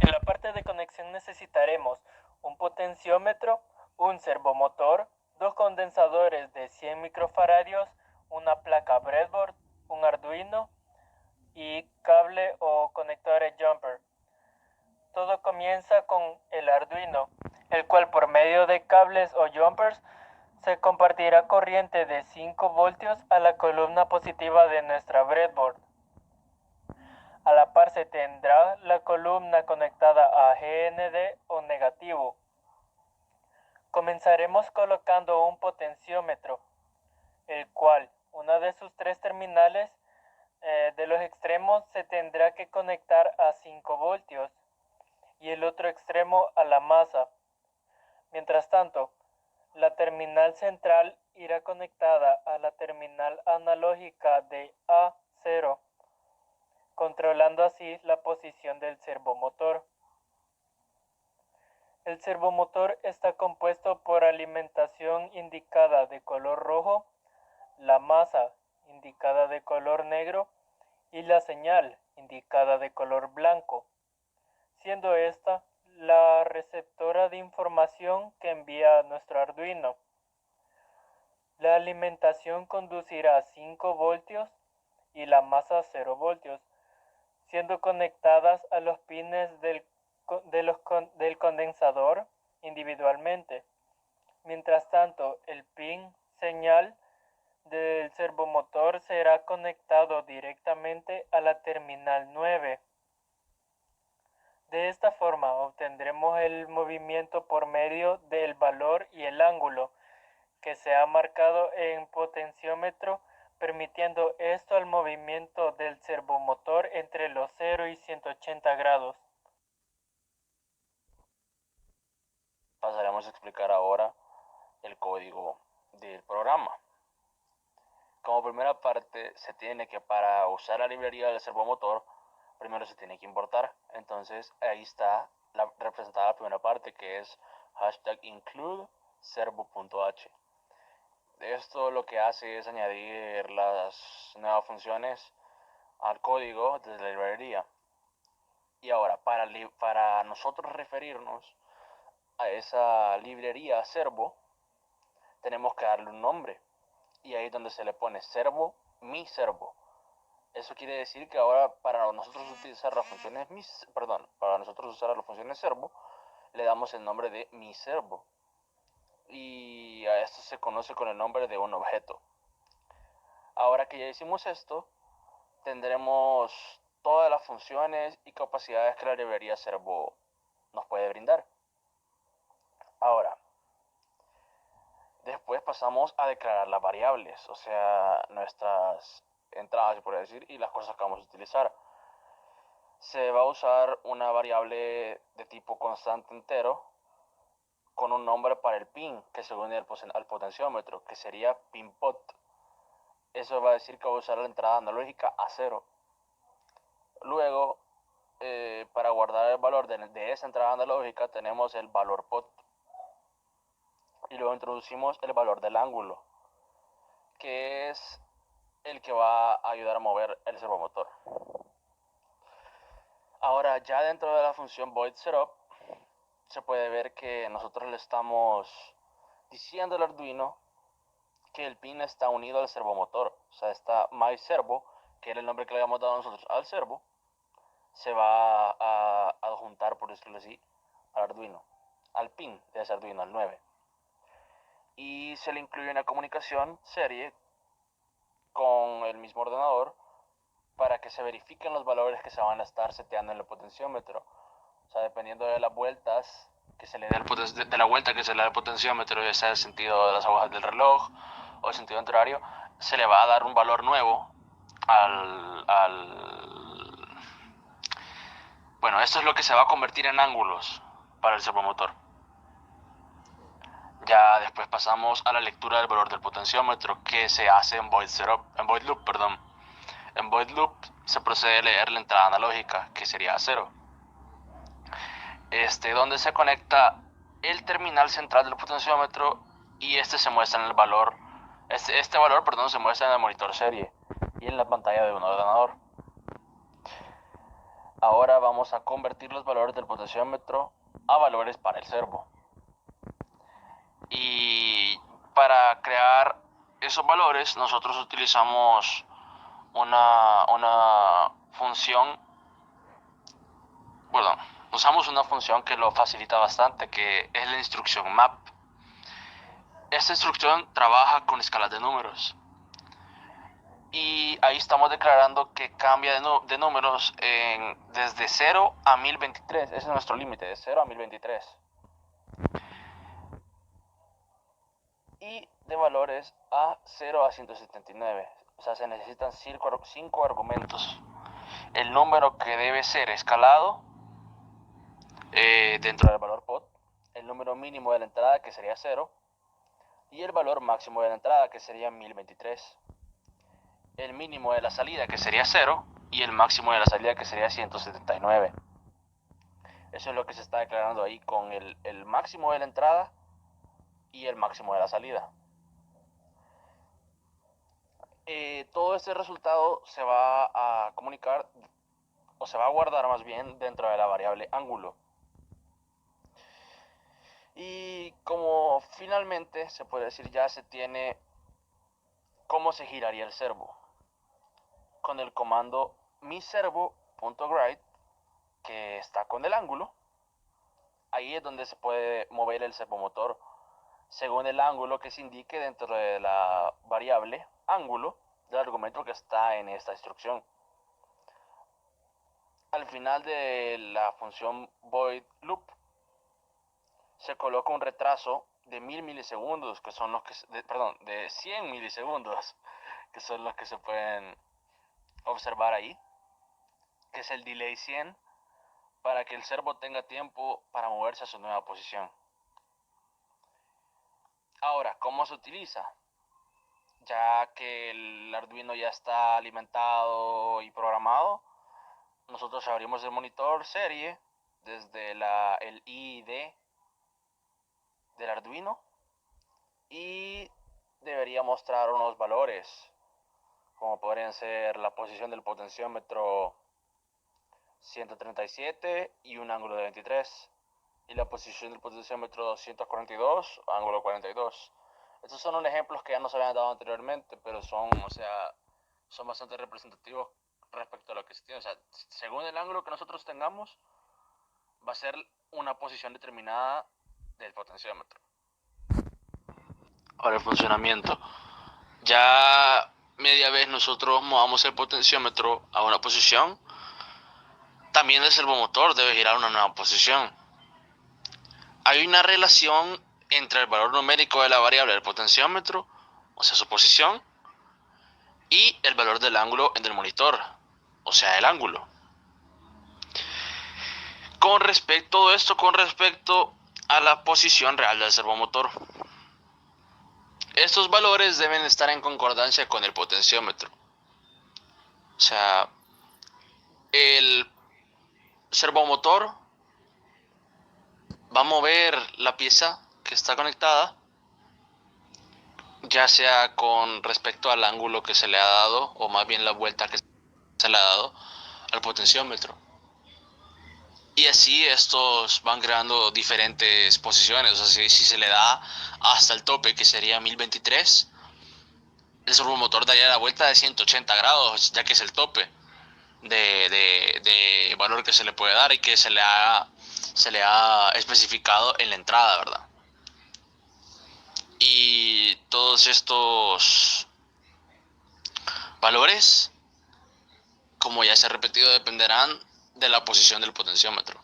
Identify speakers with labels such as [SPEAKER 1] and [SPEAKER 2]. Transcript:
[SPEAKER 1] En la parte de conexión necesitaremos un potenciómetro, un servomotor, dos condensadores de 100 microfaradios, una placa breadboard, un Arduino y cable o conectores jumper. Todo comienza con el Arduino, el cual por medio de cables o jumpers se compartirá corriente de 5 voltios a la columna positiva de nuestra breadboard. A la par se tendrá la columna conectada a GND o negativo. Comenzaremos colocando un potenciómetro, el cual una de sus tres terminales de los extremos se tendrá que conectar a 5 voltios y el otro extremo a la masa. Mientras tanto, la terminal central irá conectada a la terminal analógica de A0, controlando así la posición del servomotor. El servomotor está compuesto por alimentación indicada de color rojo, la masa indicada de color negro y la señal indicada de color blanco, siendo esta la receptora de información que envía nuestro Arduino. La alimentación conducirá a 5 voltios y la masa 0 voltios, siendo conectadas a los pines del condensador individualmente. Mientras tanto, el pin señal del servomotor será conectado directamente a la terminal 9. De esta forma obtendremos el movimiento por medio del valor y el ángulo que se ha marcado en potenciómetro, permitiendo esto al movimiento del servomotor entre los 0 y 180 grados.
[SPEAKER 2] Pasaremos a explicar ahora el código del programa. Como primera parte, se tiene que, para usar la librería del servomotor, primero se tiene que importar. Entonces ahí está representada la primera parte, que es #include servo.h. Esto lo que hace es añadir las nuevas funciones al código desde la librería. Y ahora, para nosotros referirnos a esa librería servo, tenemos que darle un nombre. Y ahí es donde se le pone servo, mi servo. Eso quiere decir que ahora para nosotros utilizar las funciones servo, le damos el nombre de mi servo. Y a esto se conoce con el nombre de un objeto. Ahora que ya hicimos esto, tendremos todas las funciones y capacidades que la librería servo nos puede brindar. Ahora, después pasamos a declarar las variables, o sea, nuestras entradas, se puede decir, y las cosas que vamos a utilizar. Se va a usar una variable de tipo constante entero con un nombre para el pin que se une al potenciómetro, que sería pinpot. Eso va a decir que va a usar la entrada analógica a 0. Luego, para guardar el valor de esa entrada analógica, tenemos el valor pot. Y luego introducimos el valor del ángulo, que es el que va a ayudar a mover el servomotor. Ahora, ya dentro de la función voidSetup, se puede ver que nosotros le estamos diciendo al Arduino que el pin está unido al servomotor. O sea, está myServo, que era el nombre que le habíamos dado nosotros al servo, se va a adjuntar, por decirlo así, al Arduino, al pin de ese Arduino, al 9. Y se le incluye una comunicación serie con el mismo ordenador para que se verifiquen los valores que se van a estar seteando en el potenciómetro. O sea, dependiendo de las vueltas que se le dé de la vuelta que se le da al potenciómetro, ya sea el sentido de las agujas del reloj o el sentido contrario, se le va a dar un valor nuevo Bueno, esto es lo que se va a convertir en ángulos para el servomotor. Ya después pasamos a la lectura del valor del potenciómetro, que se hace en void loop. En void loop se procede a leer la entrada analógica, que sería a 0. Donde se conecta el terminal central del potenciómetro y se muestra en el valor. Este valor, se muestra en el monitor serie y en la pantalla de un ordenador. Ahora vamos a convertir los valores del potenciómetro a valores para el servo. Y para crear esos valores nosotros utilizamos una función, usamos una función que lo facilita bastante, que es la instrucción map. Esta instrucción trabaja con escalas de números. Y ahí estamos declarando que cambia de números desde 0 a 1023. Ese es nuestro límite, de 0 a 1023. Y de valores a 0 a 179. O sea, se necesitan 5 argumentos. El número que debe ser escalado dentro del valor pod, el número mínimo de la entrada, que sería 0, y el valor máximo de la entrada, que sería 1023. El mínimo de la salida, que sería 0, y el máximo de la salida, que sería 179. Eso es lo que se está declarando ahí con el máximo de la entrada y el máximo de la salida. Todo este resultado se va a comunicar, o se va a guardar más bien, dentro de la variable ángulo. Y como finalmente se puede decir, ya se tiene cómo se giraría el servo con el comando miservo.gride, que está con el ángulo. Ahí es donde se puede mover el servomotor según el ángulo que se indique dentro de la variable ángulo del argumento que está en esta instrucción. Al final de la función void loop se coloca un retraso de 1000 milisegundos, que son los que, de 100 milisegundos, que son los que se pueden observar ahí, que es el delay 100, para que el servo tenga tiempo para moverse a su nueva posición. Ahora, ¿cómo se utiliza? Ya que el Arduino ya está alimentado y programado, nosotros abrimos el monitor serie desde el IID del Arduino y debería mostrar unos valores, como podrían ser la posición del potenciómetro 137 y un ángulo de 23, y la posición del potenciómetro 242, ángulo 42. Estos son unos ejemplos que ya nos habían dado anteriormente, pero son bastante representativos respecto a lo que se tiene. O sea, según el ángulo que nosotros tengamos, va a ser una posición determinada del potenciómetro. Ahora el funcionamiento. Ya media vez nosotros movamos el potenciómetro a una posición, también el servomotor debe girar a una nueva posición. Hay una relación entre el valor numérico de la variable del potenciómetro, o sea, su posición, y el valor del ángulo en el monitor, o sea, el ángulo. Todo esto con respecto a la posición real del servomotor. Estos valores deben estar en concordancia con el potenciómetro. O sea, el servomotor va a mover la pieza que está conectada, ya sea con respecto al ángulo que se le ha dado, o más bien la vuelta que se le ha dado al potenciómetro. Y así estos van creando diferentes posiciones. O sea, si se le da hasta el tope, que sería 1023, el servomotor daría la vuelta de 180 grados, ya que es el tope de valor que se le puede dar y que se le ha especificado en la entrada, ¿verdad? Y todos estos valores, como ya se ha repetido, dependerán de la posición del potenciómetro.